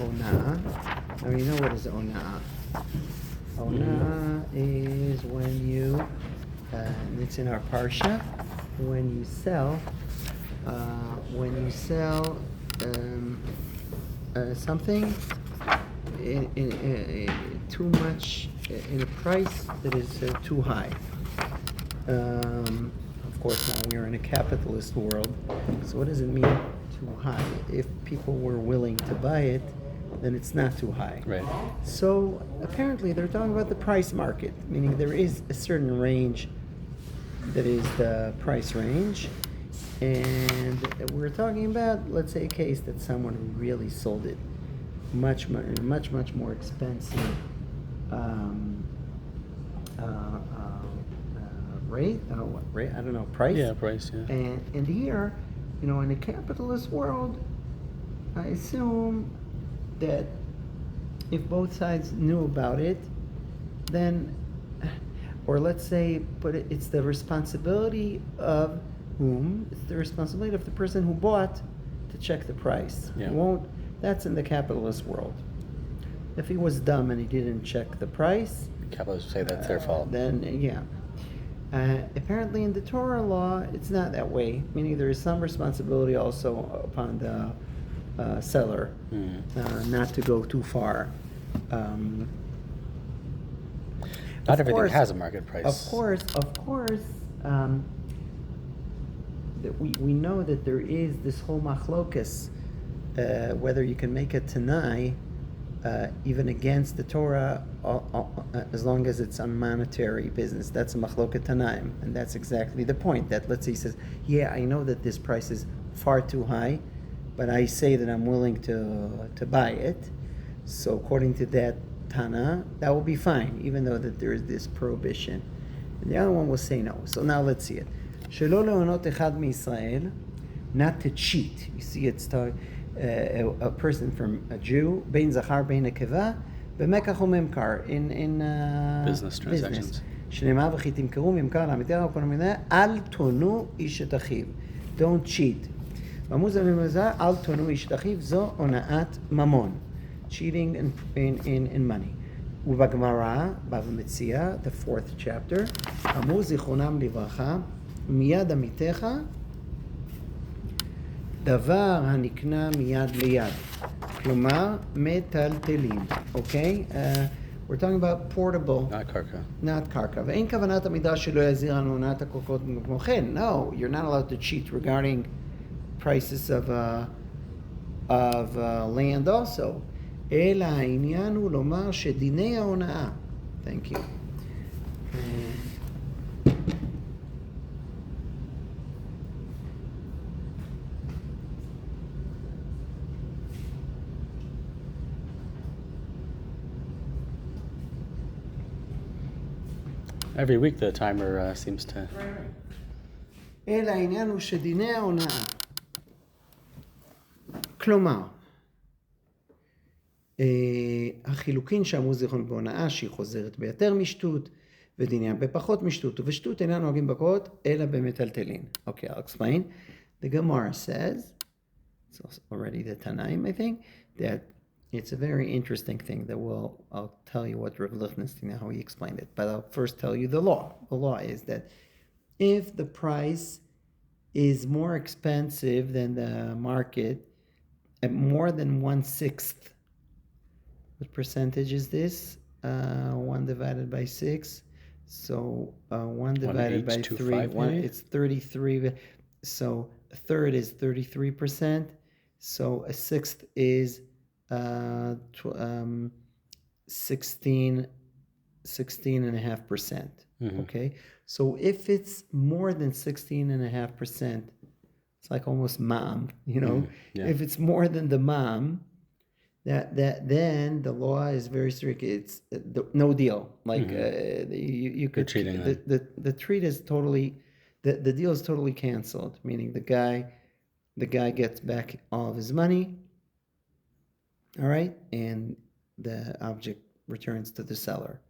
Ona. Now you know what is Ona. Ona is when you, and it's in our parsha, when you sell something in too much in a price that is too high. Of course, now we're in a capitalist world, so what does it mean too high? If people were willing to buy it, then it's not too high. Right. So apparently they're talking about the price market, meaning there is a certain range that is the price range, and we're talking about, let's say, a case that someone who really sold it much more expensive rate. What rate? I don't know. Price. Yeah, price. Yeah. And here, in a capitalist world, I assume that if both sides knew about it, then, or let's say, but it's the responsibility of whom? It's the responsibility of the person who bought to check the price. Yeah. That's in the capitalist world. If he was dumb and he didn't check the price, Capitalists say that's their fault. then yeah. Apparently in the Torah law, it's not that way, meaning there is some responsibility also upon the seller not to go too far. Not everything has a market price. Of course, that we know that there is this whole machlokas, whether you can make a Kannai even against the Torah, as long as it's on monetary business. That's a machloket tanaim, and that's exactly the point. That, let's say, he says, yeah, I know that this price is far too high, but I say that I'm willing to buy it. So according to that Tana, that will be fine, even though that there is this prohibition. And the other one will say no. So now let's see it. Shelo leonot echad miYisrael, not to cheat. You see, it's a person from a Jew, bein zachar bein nekeva, b'mekach u'memkar, in business transactions. שנאמר וכי תמכרו ממכר לעמיתך וכל מיני, אל תונו איש את אחיו. Don't cheat. במוז הממזר, אל תונו איש את אחיו, זו הונאת ממון. Cheating in money. ובגמרא, בבא מציעא, the fourth chapter, אמרו זיכרונם לברכה, מיד עמיתך, דבר הנקנה מיד ליד. כלומר, מטלטלים. Okay? We're talking about portable. Not karka. ואין כוונת המידה שלא יזהיר על הונאת הקרקעות כמו כן. No, you're not allowed to cheat regarding prices of land also. אלא העניין הוא לומר שדיני ההונאה. Thank you. Every week the timer seems to... אלא העניין הוא שדיני ההונאה. כלומר, החילוקין שאמרו זיכרון בהונאה, שהיא חוזרת ביותר משטות, ודיניה בפחות משטות, ובשטות אינם נוהגים בקרות, אלא במטלטלין. Okay, I'll explain. The Gemara says, it's already the Tanaim, I think, that it's a very interesting thing that I'll tell you what Rav Lichtenstein, how he explained it, but I'll first tell you the law. The law is that if the price is more expensive than the market, at more than 1/6, what percentage is this? 1 divided by 6. So 1 divided by 3, it's 33. So a third is 33%. So a sixth is 16.5%. Okay, so if it's more than 16.5%, it's like almost mom. If it's more than the mom, that then the law is very strict. It's no deal. Like you could cheating. The treat is totally the deal is totally canceled. Meaning the guy gets back all of his money. All right, and the object returns to the seller.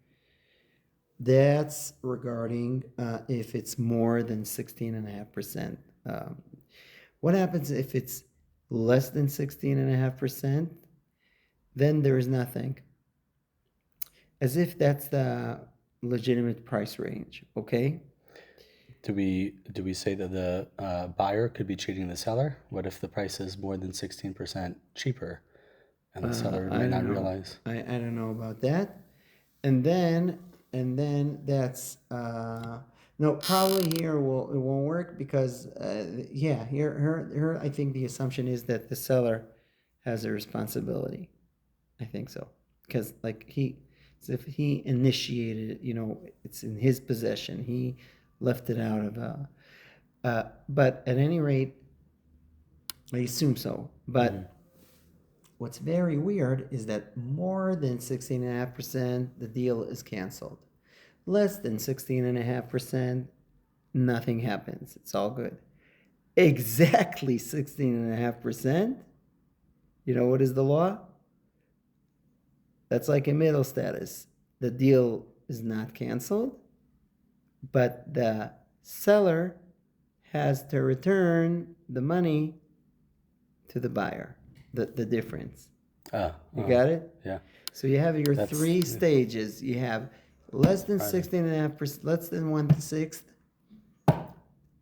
That's regarding if it's more than 16.5%. What happens if it's less than 16.5%? then there is nothing. As if that's the legitimate price range, okay? Do we say that the buyer could be cheating the seller? What if the price is more than 16% cheaper, and the seller I might not don't know. realize? I don't know about that. And then that's no, probably here it won't work because here I think the assumption is that the seller has a responsibility. I think so, because like as if he initiated it, it's in his possession. He left it out of but at any rate, I assume so. But what's very weird is that more than 16.5%, the deal is canceled. Less than 16.5%, nothing happens. It's all good. Exactly 16.5%, you know what is the law? That's like a middle status. The deal is not canceled, but the seller has to return the money to the buyer, the difference. You got it? Yeah. So you have your three stages. You have less than 16.5%, less than 1/6,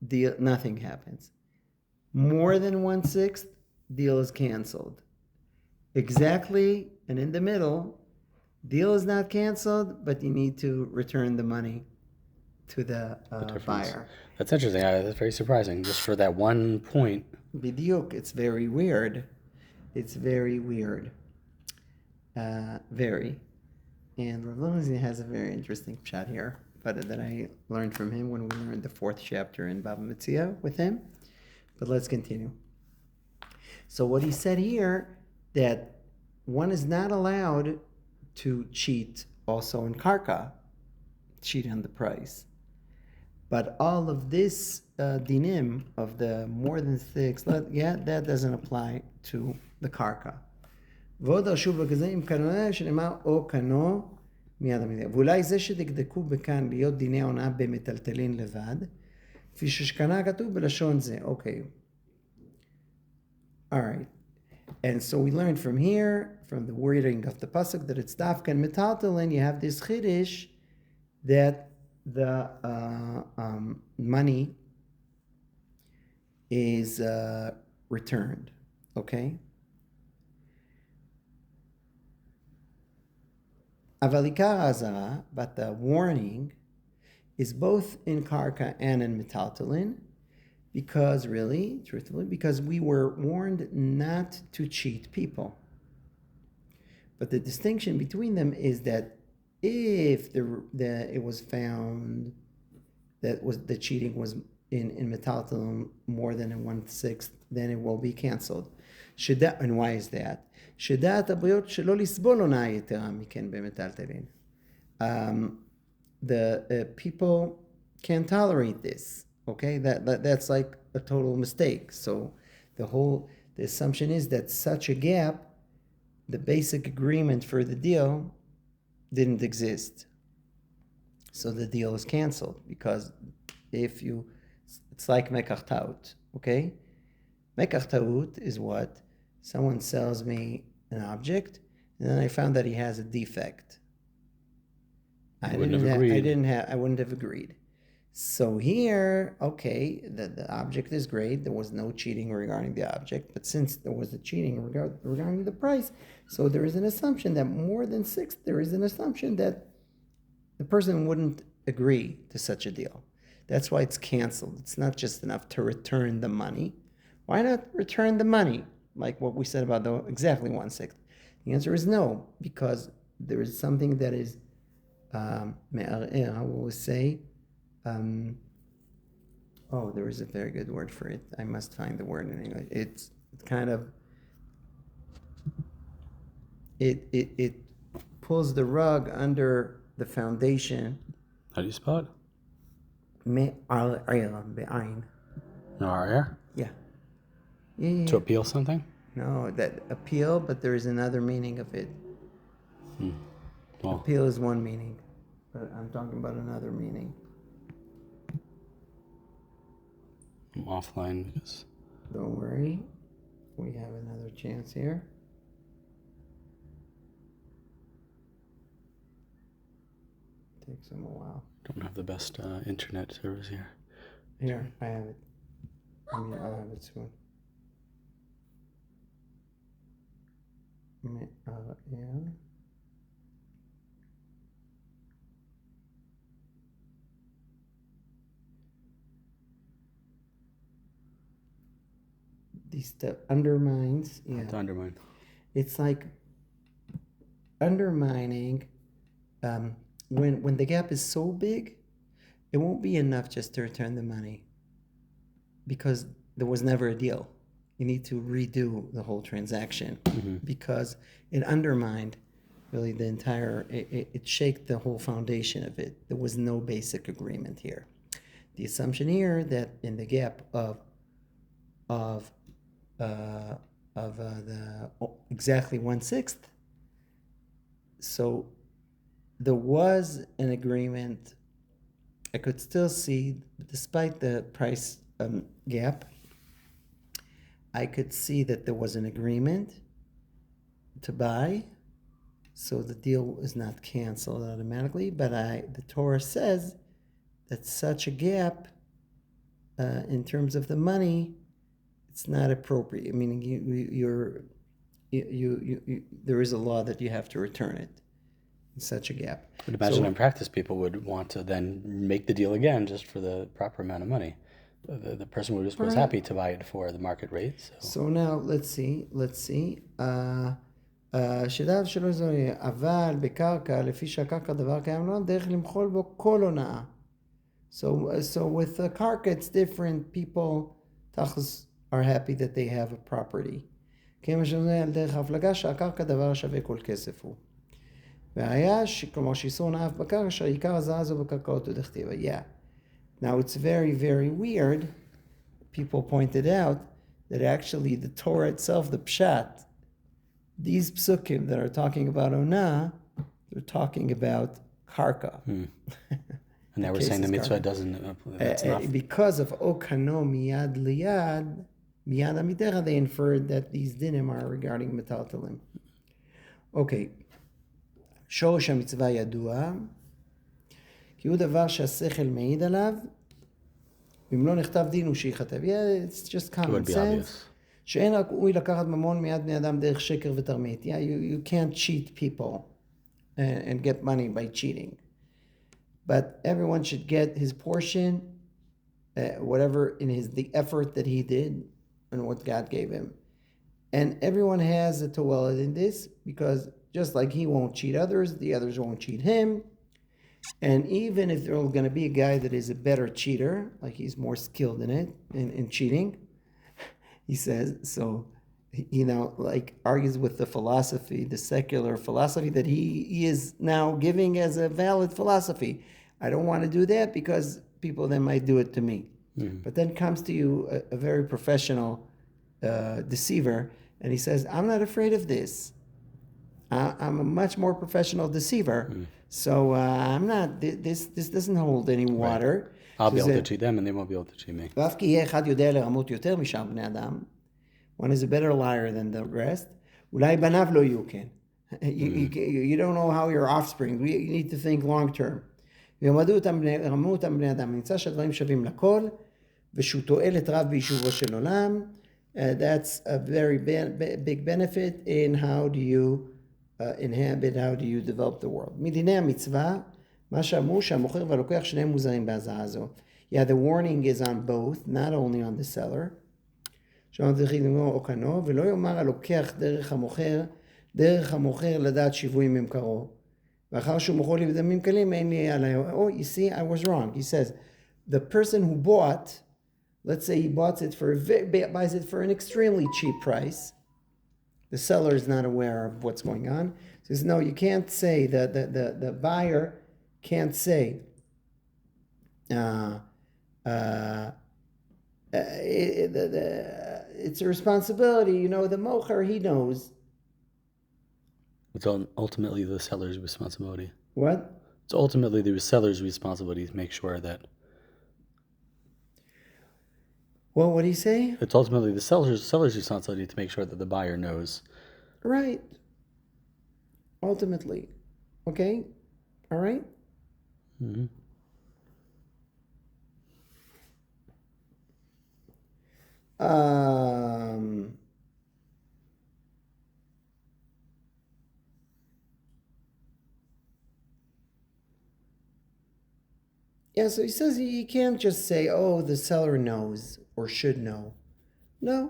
deal, nothing happens. More than 1/6, deal is canceled. Exactly, and in the middle, deal is not canceled, but you need to return the money to the buyer. That's interesting. That's very surprising. Just for that one point. Bidyuk, it's very weird. It's very weird. Very. And Rav Lowenstein has a very interesting chat here, but that I learned from him when we learned the 4th chapter in Baba Metzia with him. But let's continue. So what he said here, that one is not allowed to cheat also in karka, cheat on the price. But all of this dinim of the more than 6, that doesn't apply to the karka. ועוד הרשוב בגזה עם קנונה שנאמר או קנו מיד המידה. ואולי זה שדקדקו בכאן להיות דיני ההונאה במטלטלין לבד, כפי ששכנה כתוב בלשון זה. Okay. All right. And so we learned from here, from the wording of the pasuk, that it's dafka and metaltalin. You have this chiddush that the money is returned. Okay. Avalikar azara, but the warning is both in karka and in metaltalin, because really, truthfully, because we were warned not to cheat people. But the distinction between them is that if it was found that the cheating was in metaltalin more than in 1/6, then it will be canceled. And why is that? שדעת הבריות שלא לסבול הונאה יתרה מכן במטלטלין. The people can't tolerate this. Okay, that's like a total mistake. So the assumption is that such a gap, the basic agreement for the deal, didn't exist. So the deal is canceled because it's like mekach taut. Okay, mekach taut is what? Someone sells me an object, and then I found that he has a defect. I wouldn't have agreed. So here, okay, the object is great. There was no cheating regarding the object, but since there was a cheating regarding the price, so there is an assumption that more than 6, there is an assumption that the person wouldn't agree to such a deal. That's why it's canceled. It's not just enough to return the money. Why not return the money? Like what we said about exactly 1/6. The answer is no, because there is something that is me'ar'er, how will we say? There is a very good word for it. I must find the word in English. It's kind of it pulls the rug under the foundation. How do you spell it? Me'ar'er, be'ain. Me'ar'er? Yeah. To appeal something? No, that appeal, but there is another meaning of it. Well, appeal is one meaning, but I'm talking about another meaning. I'm offline because... Don't worry. We have another chance here. takes them a while. Don't have the best internet service here. Here, I have it. I'll have it soon. Yeah. These stuff undermines. Yeah. To undermine. It's like undermining. When the gap is so big, it won't be enough just to return the money, because there was never a deal. You need to redo the whole transaction, because it undermined really the entire, it shaked the whole foundation of it. There was no basic agreement here. The assumption here that in the gap of the exactly 1/6, so there was an agreement. I could still see, despite the price gap, I could see that there was an agreement to buy, so the deal is not canceled automatically. But the Torah says that such a gap, in terms of the money, it's not appropriate. Meaning, there is a law that you have to return it in such a gap. But imagine in practice, people would want to then make the deal again just for the proper amount of money. The person was happy to buy it for the market rate. So now let's see. שדעת שלא זוהי, אבל בקרקע, לפי שהקרקע דבר קיים לו, דרך למחול בו כל הונאה. So with the karka, it's different. People are happy that they have a property. כמה שזה על דרך ההפלגה, שהקרקע דבר שווה כל כסף הוא. והיה, כלומר שאיסור הונאה אף בקרקע, שעיקר הזעה זו בקרקעות ודכתיבה. Yeah. Now it's very, very weird. People pointed out that actually the Torah itself, the Pshat, these psukim that are talking about Onah, they're talking about karka. And now we're saying the mitzvah doesn't, that's enough. Because of okano miyad liyad, miyad amitecha, they inferred that these dinim are regarding metaltalim. Okay. שורש המצווה ידוע, כי הוא דבר שהשכל מעיד עליו, ואם לא נכתב דין הוא שיכתב. Yeah, it's just common sense. שאין רק ראוי לקחת ממון מיד בני אדם דרך שקר ותרמית. Yeah, you can't cheat people and get money by cheating. But everyone should get his portion, whatever in the effort that he did and what God gave him. And everyone has a toweled in this, because just like he won't cheat others, the others won't cheat him. And even if there's going to be a guy that is a better cheater, like he's more skilled in it, in cheating, he says, so, like argues with the philosophy, the secular philosophy that he is now giving as a valid philosophy. I don't want to do that because people then might do it to me. Mm-hmm. But then comes to you a very professional deceiver, and he says, I'm not afraid of this. I'm a much more professional deceiver. Mm. So I'm not, this doesn't hold any water. Right. I'll be able to cheat them and they won't be able to cheat me. One is a better liar than the rest. You don't know how your offspring, you need to think long term. That's a very big benefit in how do you inhabit, how do you develop the world. Yeah, the warning is on both, not only on the seller. Oh, you see, I was wrong. He says, the person who bought, let's say he buys it for an extremely cheap price. The seller is not aware of what's going on. He says, no, you can't say, the buyer can't say, it's a responsibility. The mocher, he knows. It's ultimately the seller's responsibility. What? It's ultimately the seller's responsibility to make sure that. Well, what do you say? It's ultimately the seller's responsibility to make sure that the buyer knows. Right. Ultimately. Okay? All right? Mm-hmm. Yeah, so he says you can't just say, oh, the seller knows or should know. No.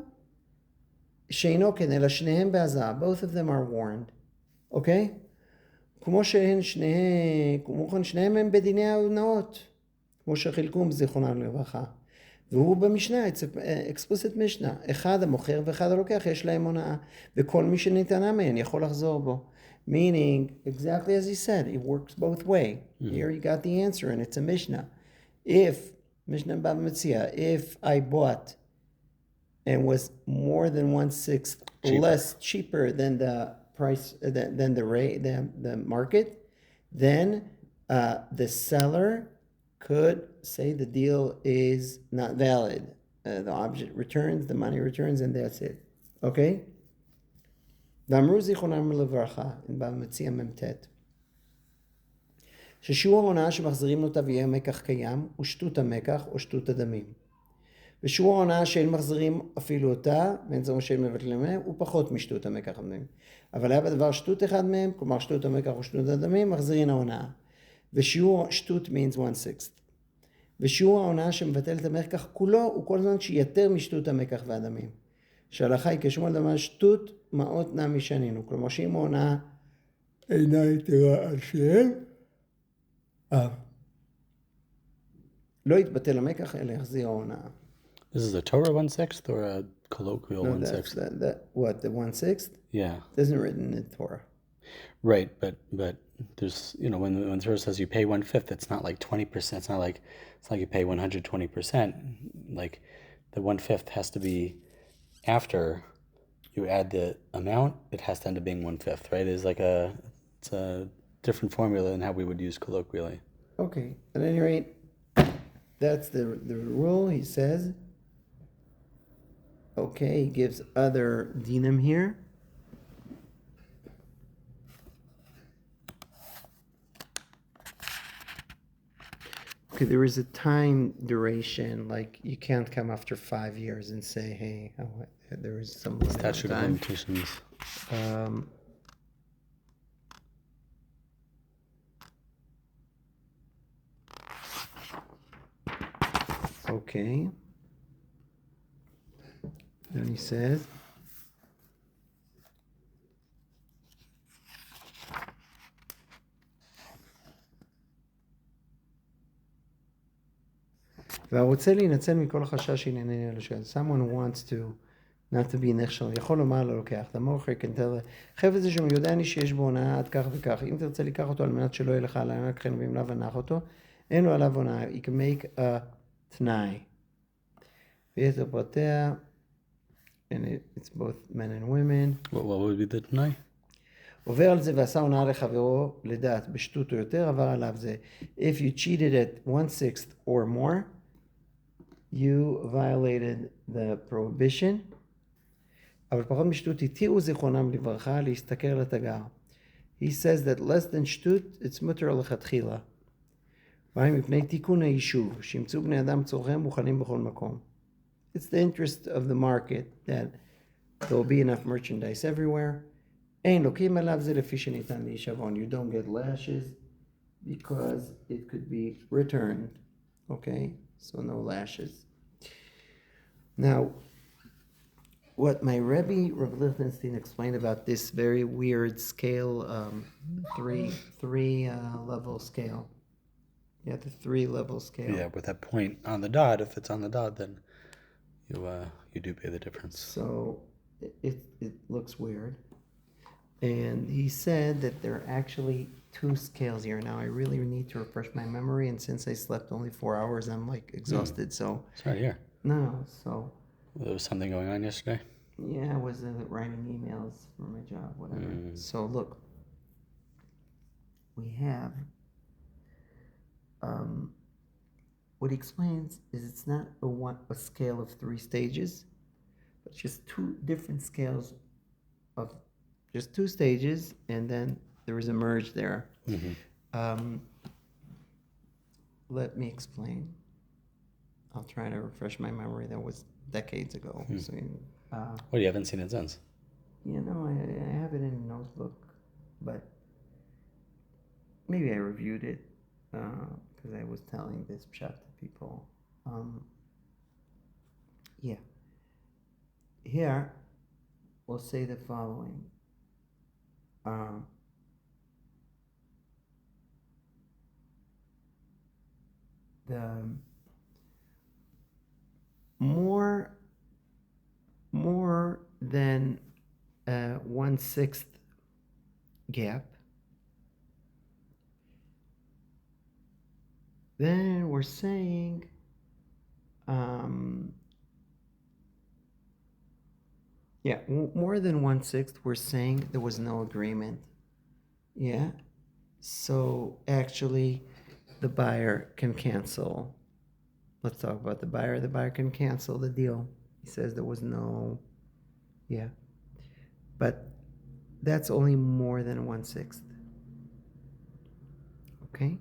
שאינו כן, אלא שניהם בהזעה. Both of them are warned. Okay? כמו כן שניהם הם בדיני ההונאות. כמו שחילקום זיכרונם לברכה. והוא במשנה, it's explicit משנה. אחד המוכר ואחד הלוקח יש להם הונאה. וכל מי שניתנה מהן יכול לחזור בו. Meaning, exactly as he said, it works both way. Here you got the answer and it's a mishnah. If, Mishnah Baba Metzia, if I bought and was more than 1/6 less cheaper than the price than the rate the market, then the seller could say the deal is not valid. The object returns, the money returns, and that's it. Okay? ואמרו זיכרונם לברכה, במציע מ"ט, ששיעור ההונאה שמחזירים לו תביעי המקח קיים, הוא שטות המקח או שטות הדמים. ושיעור ההונאה שאין מחזירים אפילו אותה, ואין זה שאין מבטלים מהם, הוא פחות משטות המקח הדמים. אבל היה בדבר שטות אחד מהם, כלומר שטות המקח או שטות הדמים, מחזירים ההונאה. ושיעור שטות means 1/6. ושיעור ההונאה שמבטל את המקח כולו, הוא כל הזמן שיותר משטות המקח והדמים. שההלכה היא כשום על דבר שטות, מעות נמי שנינו. כלומר שאם ההונאה אינה יתרה על שאל, לא יתבטל המקח, אלא יחזיר ההונאה. This is a Torah 1/6 or a colloquial No, 1/6? What, the 1/6? Yeah. It isn't written in the Torah. Right, but there's, when the Torah says you pay 1/5, it's not like 20%. It's not like you pay 120%. Like the 1/5 has to be after you add the amount. It has to end up being 1/5, right? It's a different formula than how we would use colloquially. Okay, at any rate, that's the rule. He says. Okay, he gives other dinim here. Okay, there is a time duration, like you can't come after 5 years and say, hey, there is some limit Statute of limitations. Okay. Then he says, והרוצה להינצל מכל החשש ענייני לשאול. Someone who wants to not to be נכשל, יכול לומר ללוקח, the more can tell, חייב את זה שהוא יודע שיש בו הונאה עד כך וכך, אם תרצה לקח אותו על מנת שלא יהיה לך עליו כן ואם לאו הנח אותו, אין לו עליו הונאה, he can make a תנאי. ויתר פרטיה, and it's both men and women. What would be the תנאי? עובר על זה ועשה הונאה לחברו לדעת בשטות או יותר, עבר עליו זה. If you cheated at 1/6 or more, you violated the prohibition. אבל פחות משטות התירו זיכרונם לברכה להסתכל לתגר. He says that less than שטות, it's מותר לכתחילה. מפני תיקון היישוב, שימצאו בני אדם צורכיהם מוכנים בכל מקום. It's the interest of the market that there will be enough merchandise everywhere. אין לוקים עליו זה לפי שניתן להישבון. You don't get lashes because it could be returned. Okay? So no lashes. Now, what my Rabbi Lichtenstein explained about this very weird scale, three level scale. Yeah, the 3-level scale. Yeah, with that point on the dot, if it's on the dot, then you do pay the difference. So it looks weird. And he said that there are actually 2 scales here. Now I really need to refresh my memory, and since I slept only 4 hours, I'm like exhausted. So Sorry to hear. no, so There was something going on yesterday? yeah, I was writing emails for my job, whatever. So look, we have what he explains is it's not a scale of 3 stages, but just 2 different scales of just 2 stages, and then there is a merge there. let me explain. I'll try to refresh my memory. That was decades ago. So, Well, you haven't seen it since. I have it in a notebook, but maybe I reviewed it because I was telling this pshat to people. Yeah. Here, we'll say the following. The more than 1/6 gap, then we're saying more than 1/6, we're saying there was no agreement. Yeah. So actually, the buyer can cancel. Let's talk about the buyer. The buyer can cancel the deal. He says there was no, yeah. But that's only more than 1/6. Okay?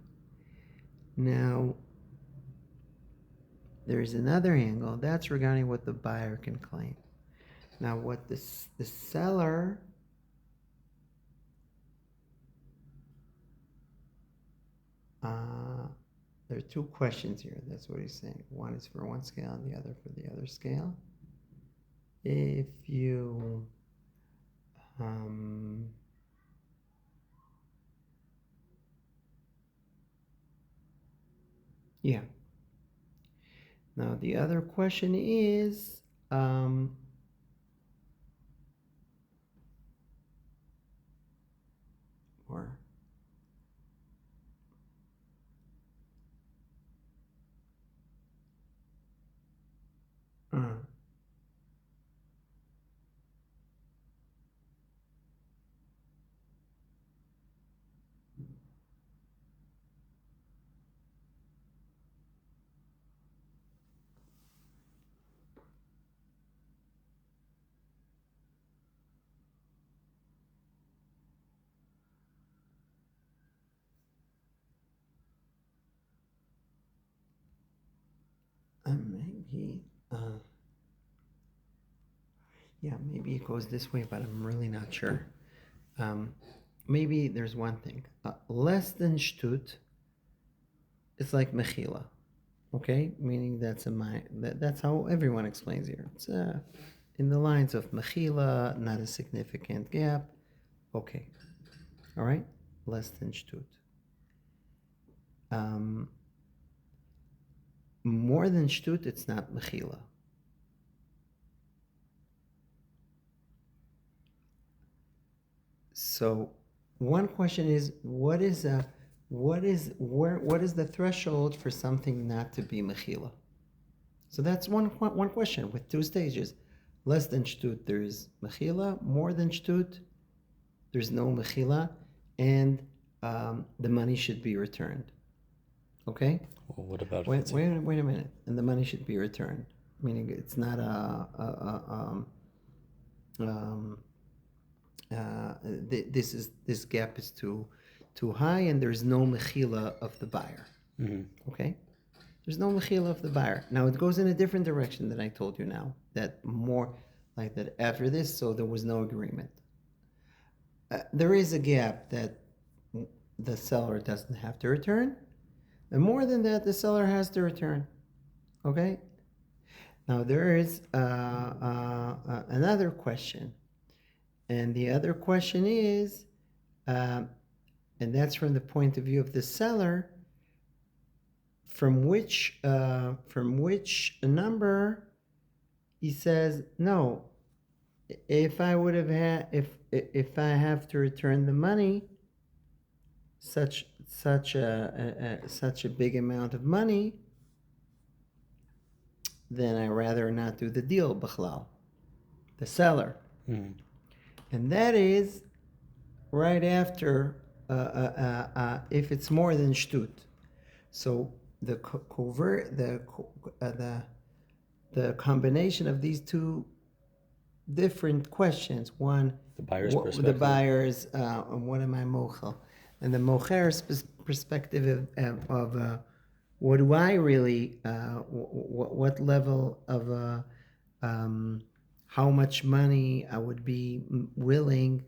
Now, there's another angle. That's regarding what the buyer can claim. Now, what the seller there are two questions here. That's what he's saying. One is for one scale and the other for the other scale. If you yeah. Now the other question is or maybe maybe it goes this way, but I'm really not sure. Maybe there's one thing. Less than shtut, it's like mechila. Okay? Meaning that's how everyone explains here. It's in the lines of mechila, not a significant gap. Okay. All right? Less than shtut. More than shtut, it's not mechila. So one question is, what is the threshold for something not to be mechila? So that's one question with two stages. Less than shtut, there's mechila. More than shtut, there's no mechila, and the money should be returned. Okay. Well, what about wait a minute? And the money should be returned, meaning it's not this gap is too high, and there's no mechila of the buyer. Okay, there's no mechila of the buyer. Now it goes in a different direction than I told you now. That more like that after this, so there was no agreement. There is a gap that the seller doesn't have to return, and more than that, the seller has to return. Okay. Now there is another question. And the other question is, and that's from the point of view of the seller, from which number he says no. If I would have had, if I have to return the money, such a big amount of money, then I rather not do the deal, b'chlal, the seller. And that is right after if it's more than shtut. So the combination of these two different questions. One, the buyer's perspective. The buyer's what am I mochel, and the mocher's perspective of what do I really, what level of, how much money I would be willing,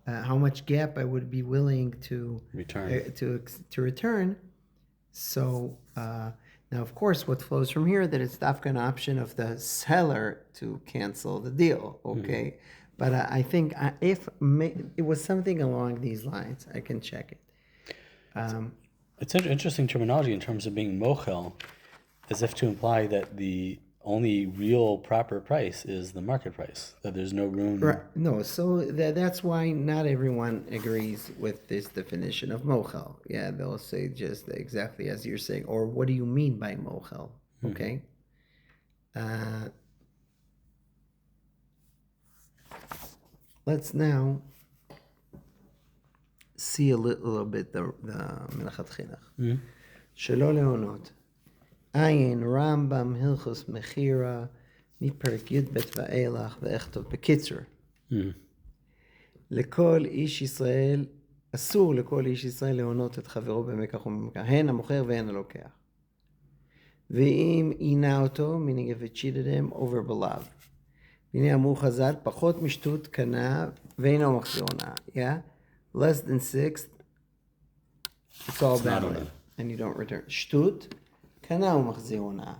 how much gap I would be willing to Return. to return. So now, of course, what flows from here that it's dafka an option of the seller to cancel the deal, okay? But I think if it was something along these lines, I can check it. It's interesting terminology in terms of being mochel, as if to imply that the only real proper price is the market price, that there's no room. Right. No, so that's why not everyone agrees with this definition of mochel. Yeah, they'll say just exactly as you're saying, or what do you mean by mochel? Okay. Let's now see a little bit the Minchat Chinuch. שלא להונות. עין רמב"ם הלכות מכירה מפרק י"ב ואילך ואכתוב בקיצור. לכל איש ישראל, אסור לכל איש ישראל להונות את חברו במקח ובמקח, הן המוכר והן הלוקח. ואם עינה אותו, meaning if it cheated him, over בלאו. והנה אמרו חז"ל, פחות משטות קנה ואינו מחזיר הונאה. Yeah? Less than 6, it's all valid. And you don't return. שטות, קנה ומחזיר הונאה.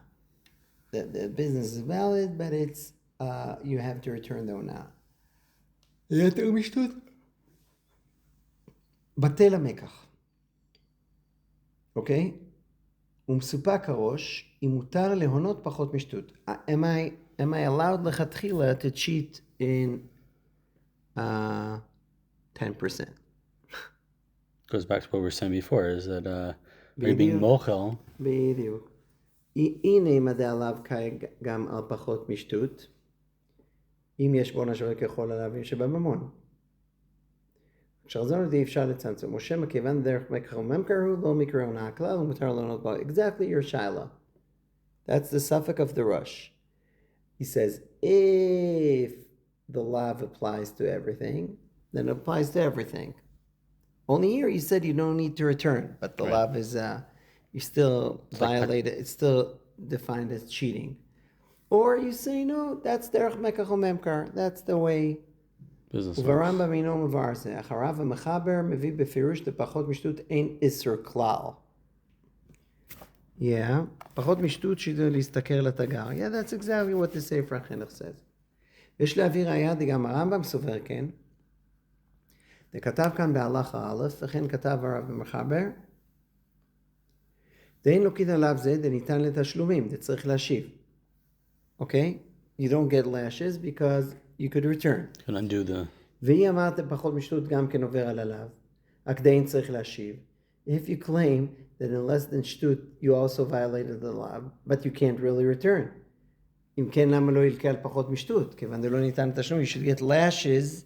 The business is valid, but it's you have to return the הונאה. יותר משטות. בטל המקח. אוקיי? ומסופק הראש, אם מותר להונות פחות משטות. Am I allowed לכתחילה to cheat in 10%? Goes back to what we were saying before, is that are you being mochel? בדיוק. הנה מדע עליו גם על פחות משטות, אם יש בו נשווה ככל עליו שבממון. כשחזרנו די אפשר לצמצם, משה מכיוון דרך מקח וממכר הוא לא מקרה הונאה הכלל, ומותר להונות בו. Exactly your shaila. That's the suffix of the rush. He says, if the law applies to everything, then it applies to everything. Only here you said you don't need to return, but the law is, you still violate it. It's still defined as cheating. Or you say, no, that's derech mekach umemkar. That's the way. וברמב"ם אינו מבאר זה. אחריו המחבר מביא בפירוש לפחות משטות אין איסור כלל. Yeah, פחות משטות שזה להסתכל לתגר. Yeah, that's exactly what the Sefer HaChinuch says. יש להביא ראיה, גם הרמב"ם סובר כן. זה כתב כאן בהלכה א', וכן כתב הרב במחבר. דאין לוקחים עליו זה, דניתן לתשלומים, זה צריך להשיב. Okay? You don't get lashes because you could return. Can undo the... והיא אמרת פחות משטות גם כן עובר על עליו. רק דאין צריך להשיב. If you claim that in less than שטות you also violated the law, but you can't really return. אם כן, למה לא ילקה על פחות משטות? כיוון דלא ניתן לתשלום, you should get lashes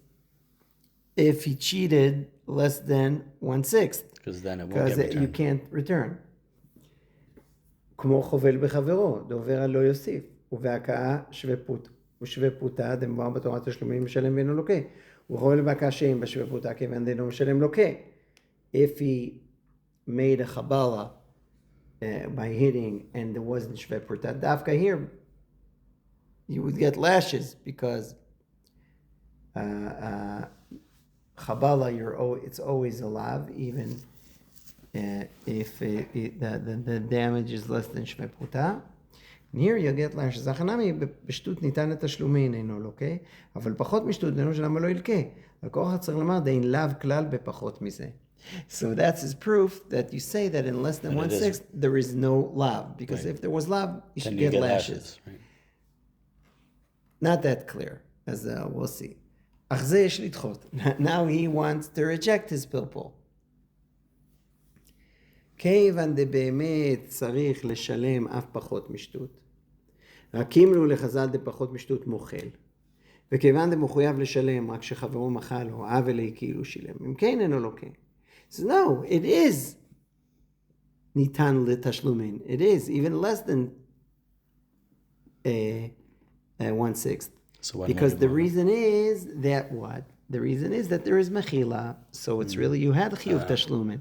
if he cheated less than 1/6. Because then it won't get returned. You can't return. כמו חובל בחברו, דובר על לא יוסיף. ובהכאה שווה פוטה, דמובן בתורת תשלומים משלם ואינו לוקה. וחובל בהכאה שאין בשווה פוטה, כיוון דאינו משלם לוקה. If he made a chabala by hitting and there wasn't shve purta, dafka here, you would get lashes because chabala, it's always alive, even if the damage is less than shve purta. And here you get lashes. החנמי בשטות ניתן לתשלומין אינו לוקה, אבל פחות משטות דנו שלמה לא ילקה. הכוח צריך לומר דאין לאו כלל בפחות מזה. So that's his proof that you say that in less than 1/6 there is no lav, because if there was lav, you should get lashes. Right. Not that clear, as we'll see. אך זה יש לדחות. Now he wants to reject his purple. כיוון דבאמת צריך לשלם אף פחות משטות. הקים לו לחז"ל דפחות משטות מוכל. וכיוון דמחויב לשלם רק שחברו מחל או עוול כאילו שילם. אם כן אינו לוקה. So no, it is ניתן לתשלומים. It is even less than 1/6. So because the reason is that what? The reason is that there is mechila, so it's really, you had chiyuv tashlumin.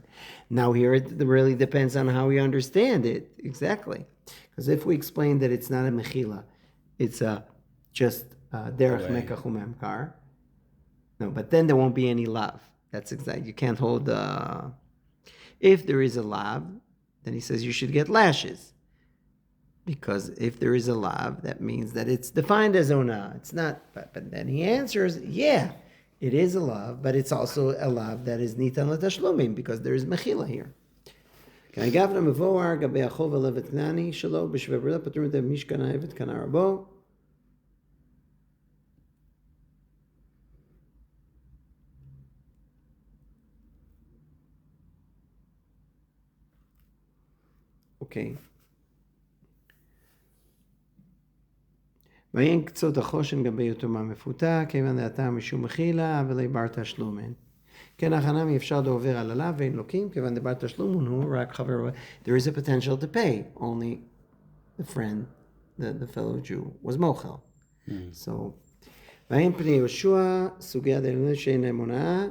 Now here it really depends on how we understand it, exactly. Because if we explain that it's not a mechila, it's just derech mekach umemkar, no, but then there won't be any lav. That's exactly, you can't hold, if there is a lav, then he says you should get lashes. Because if there is a lav, that means that it's defined as ona. It's not, but then he answers, yeah, it is a lav, but it's also a lav that is nitan l'tashlumim, because there is mechila here. Okay, gavna mevoar gabe achov elevet knani shelo b'shvei brila patrum de mishkan ha'evet kana rabo. Okay. ואין קצות החושן גבי יתומה מפותה, כיוון דעתה משום מחילה, ולא בר תשלומן. כן, החנמי אפשר לעובר על עליו ואין לוקים, כיוון דבר תשלומן הוא רק חבר... There is a potential to pay, only the friend, the fellow Jew, was mochel. So, ואין פני יהושע, סוגיה דלמוד שאין להם הונאה,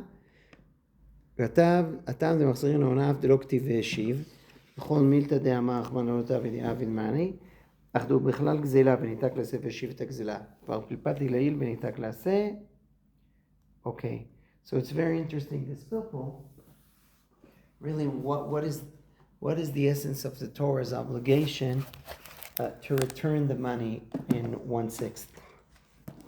כתב, הטעם דמחזרין ההונאה, אף דלא כתיב והשיב, בכל מילתא דאמר אחמנותיו ודיעה ודמני, אחדו בכלל גזילה וניתק לעשה והשיב את הגזילה. כבר פלפתי לעיל וניתק לעשה. Okay, so it's very interesting, this pilpul. Really, what is the essence of the Torah's obligation to return the money in 1/6?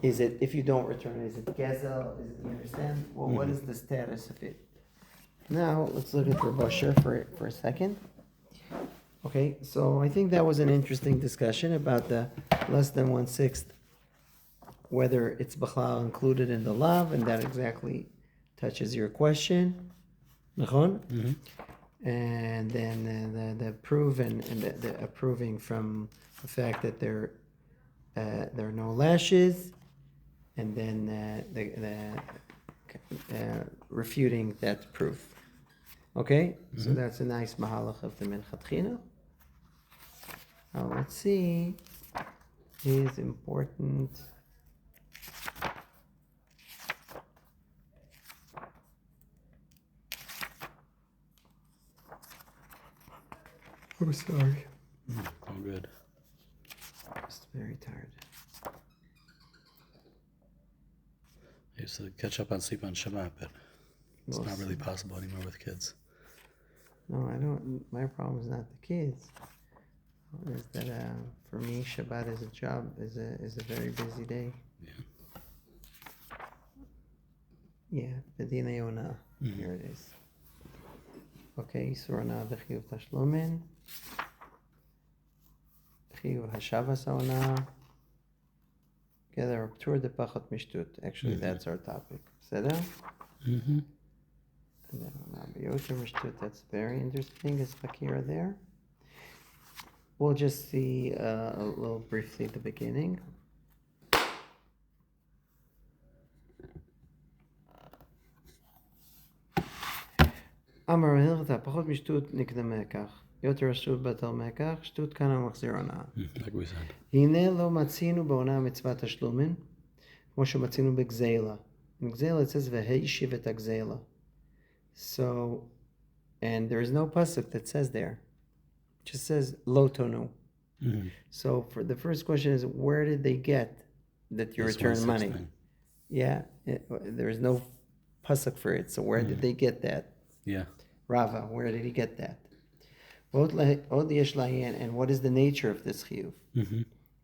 Is it, if you don't return, is it gezel? Is it, you understand? Well, what is the status of it? Now, let's look at the Basher for a second. Okay, so I think that was an interesting discussion about the less than 1/6, whether it's Bechlal included in the lav, and that exactly touches your question. Nachon? And then the proof and the approving from the fact that there are no lashes, and then the refuting that proof. Okay, so that's a nice mahalach of the Minchat Chinuch. Now let's see his important I'm sorry. Oh, good. Just very tired. I used to catch up on sleep on Shabbat, but it's not really possible anymore with kids. No, I don't. My problem is not the kids. Is that for me, Shabbat is a job, is a very busy day. Yeah. Yeah, Bedina Yona. Here it is. Okay, Surana B'chiyuv Tashlumin. B'chiyuv Hashavas Ona. Together, Tur de Pachat Mishtut. Actually, that's our topic. Seda? Mm-hmm. And then Rabbi Yoter Mishtut. That's very interesting. Is Fakira there? We'll just see a little briefly the beginning. אמר הלכתה, פחות משטות נקנה מכך, יותר רשות בטל מכך, שטות כאן המחזיר הונאה. Like we said. הנה לא מצינו בהונאה מצוות תשלומים, כמו שמצינו בגזלה. In גזלה it says, והישיב את הגזלה. So, and there is no pasuk that says there. It just says, lo tonu. So, for the first question is, where did they get that you return money? Yeah, there is no pasuk for it, so where did they get that? Yeah. Rava, where did he get that? And what is the nature of this chiyuv?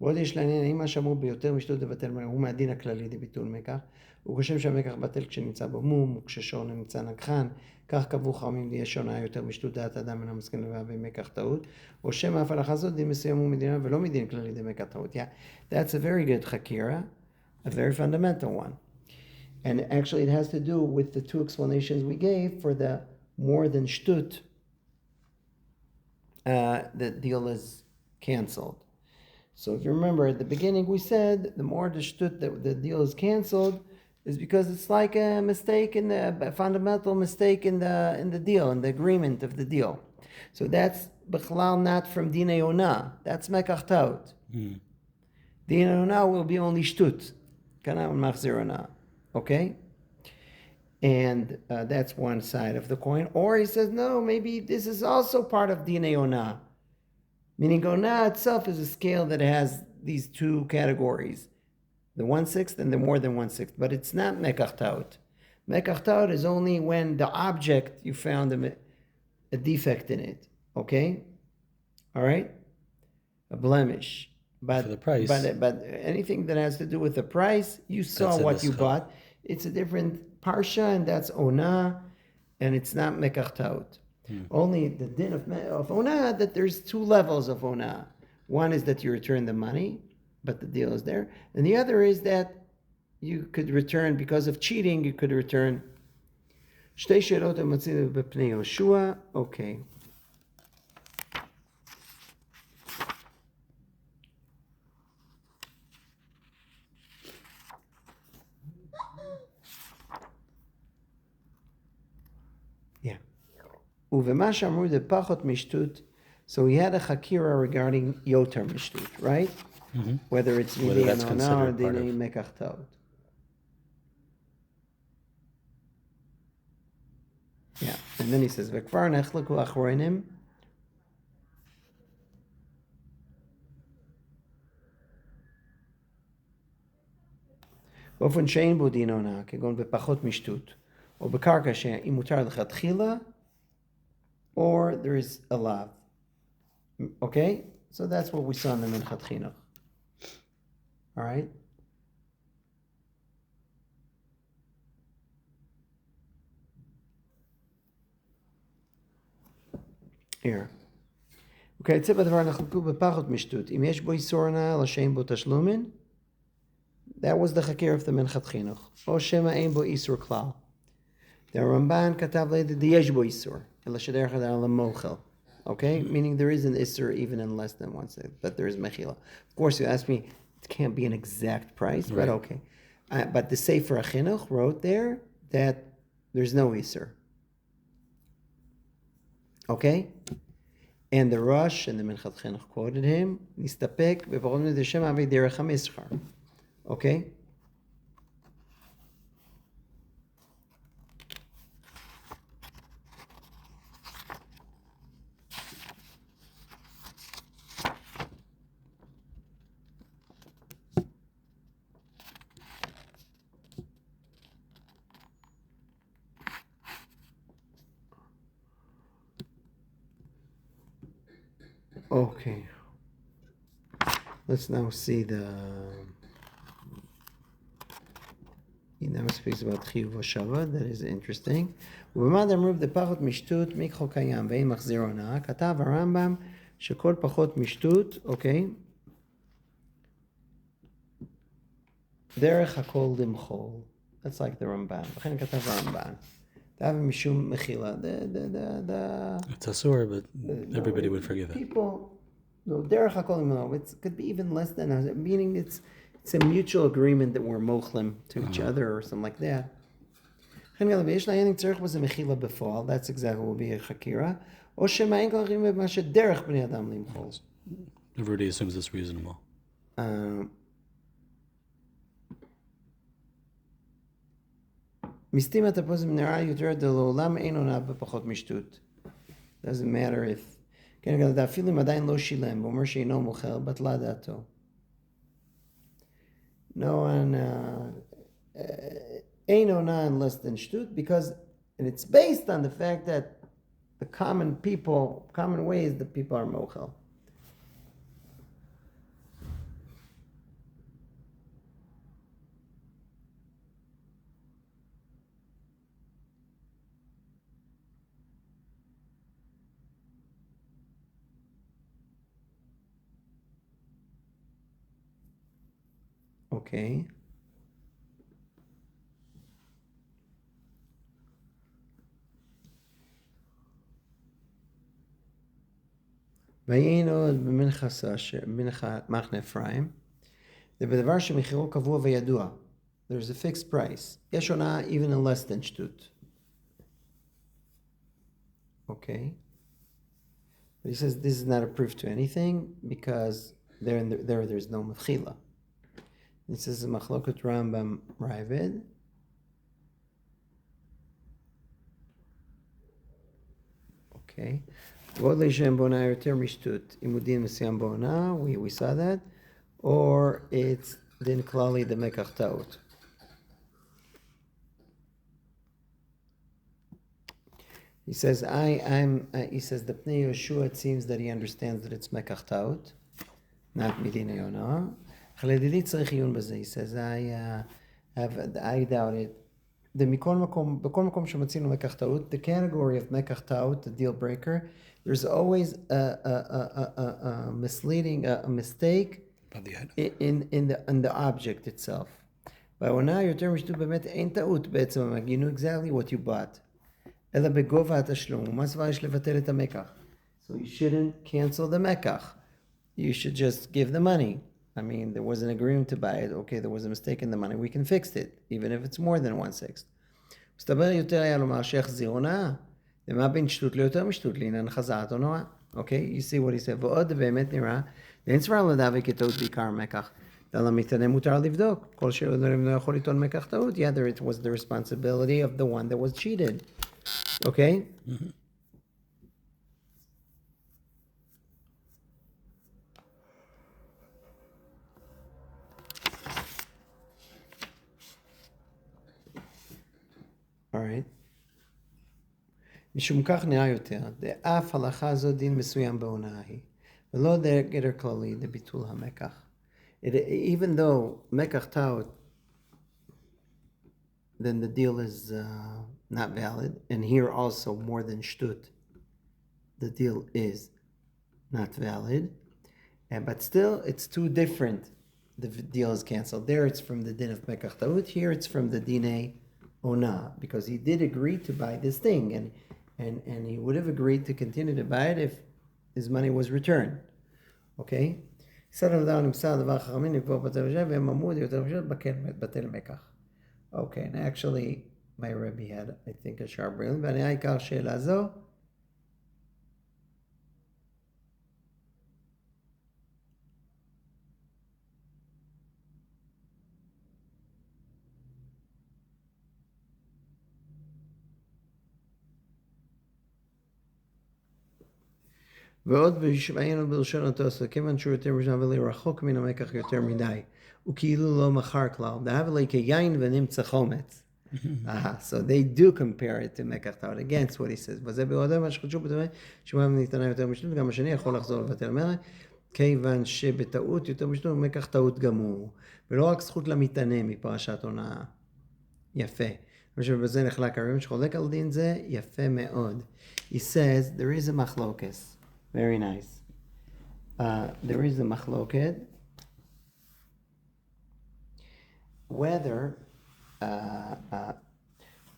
ועוד יש לעניין, אם מה שאמרו ביותר משתות לבטל מלך, הוא מהדין הכללי לביטול מקח, הוא חושב שהמקח בטל כשנמצא בו מום, וכששור נמצא נגחן, כך קבעו חכמים ויש הונאה יותר משתות דעת אדם מן המסכן לבעיה במקח טעות, או שמא אף הלכה זאת דין מסוים הוא מדינה ולא מדין כללי למקח טעות. Yeah, that's a very good chakira, a very fundamental one. And actually it has to do with the two explanations we gave for the more than shtut, the deal is canceled. So if you remember at the beginning we said the more the shtut that the deal is canceled is because it's like a mistake a fundamental mistake in the deal, in the agreement of the deal. So that's b'chalal not from dinei ona. That's mekach taut. Dinei ona will be only shtut. Kana machzir ona. Okay? And that's one side of the coin. Or he says, no, maybe this is also part of Dinei Ona. Meaning Ona itself is a scale that has these two categories, the 1/6 and the more than 1/6, but it's not Mekach Taut. Mekach Taut is only when the object, you found a defect in it, okay? All right? A blemish. But For the price. But anything that has to do with the price, you saw what you bought. It's a different parsha, and that's Ona, and it's not Mekach Taut. Only the din of Ona, that there's two levels of Ona. One is that you return the money, but the deal is there. And the other is that you could return, because of cheating, you could return. Shtei she'elot hamatzinu b'pnei Yoshua. Okay. Yeah. Uvema shamru de pachot mishtut. So we had a chakira regarding yoter mishtut, right? Mm-hmm. Whether it's Whether that's Dinei Ona or considered part of. Dinei Mekach Taut. Yeah, and then he says, "V'kvar nechleku achronim." באופן שאין בו דין עונה, כגון בפחות משתות, או בקרקע שאם מותר לכתחילה, or there is a lav. Okay? So that's what we saw in the Minchat Chinuch. All right? Here. Okay, it's about the נחלקו בפחות משתות. אם יש בו איסור הנאה, אלא שאין בו תשלומים, that was the chakir of the Minchat Chinuch. או שמא אין בו איסור כלל. The Ramban כתב later, יש בו איסור, אלא שדרך אדם למוכל. Okay? Meaning there is an isur even in less than 1/6, but there is mechila. Of course, you ask me, it can't be an exact price, but okay. But the Sefer HaChinuch wrote there that there's no isur. Okay? And the Rosh and the Minchat Chinuch quoted him, Nistapek v'pachot mideshem avei derech hamischar. Okay? Okay. Let's now see the... He now speaks about Chiyuv Shava. That is interesting. ובמד אמרו בפחות משתות מיקחו קיים ואין מחזיר הונאה. כתב הרמב"ם שכל פחות משתות, אוקיי? דרך הכל למחול. That's like the Ramban. לכן כתב הרמב"ן. דאב משום מחילה. It's asur, but everybody would forgive it. People, no, derech hakol imlo. It could be even less than, meaning it's a mutual agreement that we're mochlim to each other or something like that. That's exactly what will be a chakira. Everybody assumes it's reasonable. Doesn't matter if אפילו אם עדיין לא שילם ואומר שאינו מוכל, בטלה דעתו. No one ain't ona in less than shtut, because, and it's based on the fact that the common way is that people are mochel. Okay. והיינו במנחה מחנה אפרים, זה בדבר שמחירו קבוע וידוע. There's a fixed price. יש עונה even in less than שטות. Okay. But he says this is not a proof to anything because there's no mechila. He says Machlokut Rambam Ravid. Okay. ועוד לשם בעונה יותר משטות. אם הוא דין מסוים בעונה, we saw that, or it's דין כללי דמקח טעות. He says, he says, the Pnei Yeshua, it seems that he understands that it's mekach taut, not medina yonah. Chaledilit tzarich iyun b'zeh. He says, I doubt it. בכל מקום שמצינו מקח טעות, the category of מקח טעות, the deal breaker, there's always a misleading, a mistake in the object itself. בעונה יותר משטות באמת אין טעות בעצם, you know exactly what you bought. אלא בגובה התשלום, ומה סבר יש לבטל את המקח. So you shouldn't cancel the מקח. You should just give the money. I mean, there was an agreement to buy it. Okay, there was a mistake in the money. We can fix it, even if it's more than 1/6. מסתבר יותר היה לומר שיחזיר הונאה. ומה בין שטות ליותר משטות לעניין חזרת הונאה. Okay, you see what he said. ועוד באמת נראה, אין סבר לדאבי כטעות בעיקר מקח. אלא מתענה מותר לבדוק. כל שלא יכול לטעון מקח טעות. Yeah, there it was the responsibility of the one that was cheated. Okay? Mm-hmm. All right. משום כך נראה יותר, דאף הלכה זו דין מסוים בעונה ההיא, ולא גדר כללי לביטול המקח. Even though מקח טעות, then the deal is not valid, and here also more than shtut, the deal is not valid, but still it's too different. The deal is canceled. There it's from the din of mekach taut. Here it's from the dinei ona, because he did agree to buy this thing, and he would have agreed to continue to buy it if his money was returned. Okay? Okay, and actually, my Rabbi had, I think, a sharp railing, but I call she'ela zo. ועוד והיינו בלשון התוספות, כיוון שהוא יותר משנה ולי רחוק מן המקח יותר מדי, וכאילו לא מכר כלל, דהב לי כיין ונמצא חומץ. So they do compare it to מקח טעות, against what he says. וזה בעוד מה שחדשו בדומה, שמע ניתנה יותר משנות, גם השני יכול לחזור לבטל מראה, כיוון שבטעות יותר משנות, מקח טעות גמור. ולא רק זכות למתענה מפרשת הונאה. יפה. ושבזה נחלק הרעיון שחולק על דין זה, יפה מאוד. He says, there is a מחלוקס. Very nice. There is a machloket whether,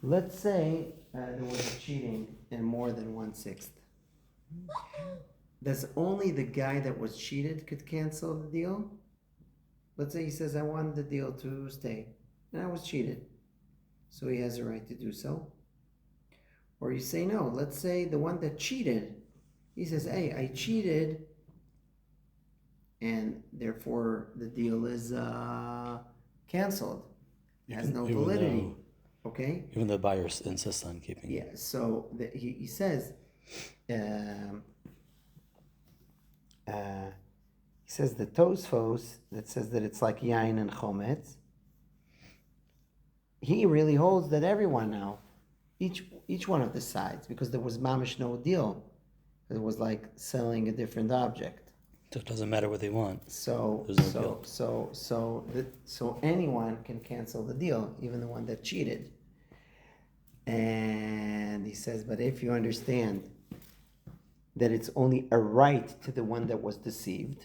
let's say there was cheating in more than 1/6. Does only the guy that was cheated could cancel the deal? Let's say he says, I wanted the deal to stay, and I was cheated. So he has a right to do so. Or you say no, let's say the one that cheated, he says, hey, I cheated, and therefore the deal is canceled. It has no validity. Okay? Even the buyer insists on keeping it. Yeah, so he says, he says the Tosfos, that says that it's like yain and chometz, he really holds that everyone now, each one of the sides, because there was mamish no deal. It was like selling a different object. So it doesn't matter what they want. So anyone can cancel the deal, even the one that cheated. And he says, but if you understand that it's only a right to the one that was deceived,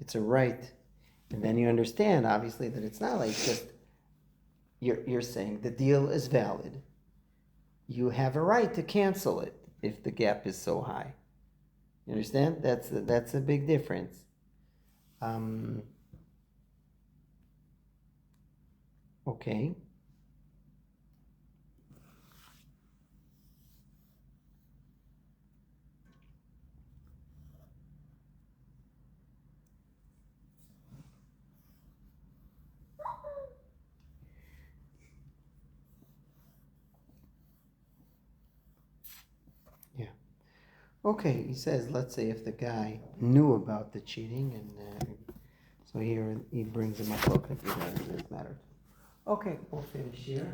it's a right, and then you understand, obviously, that it's not like just you're saying the deal is valid. You have a right to cancel it if the gap is so high. You understand? That's a big difference. Okay. Okay, he says, let's say if the guy knew about the cheating, and so here he brings him up. Okay, it doesn't matter. Okay, we'll finish here.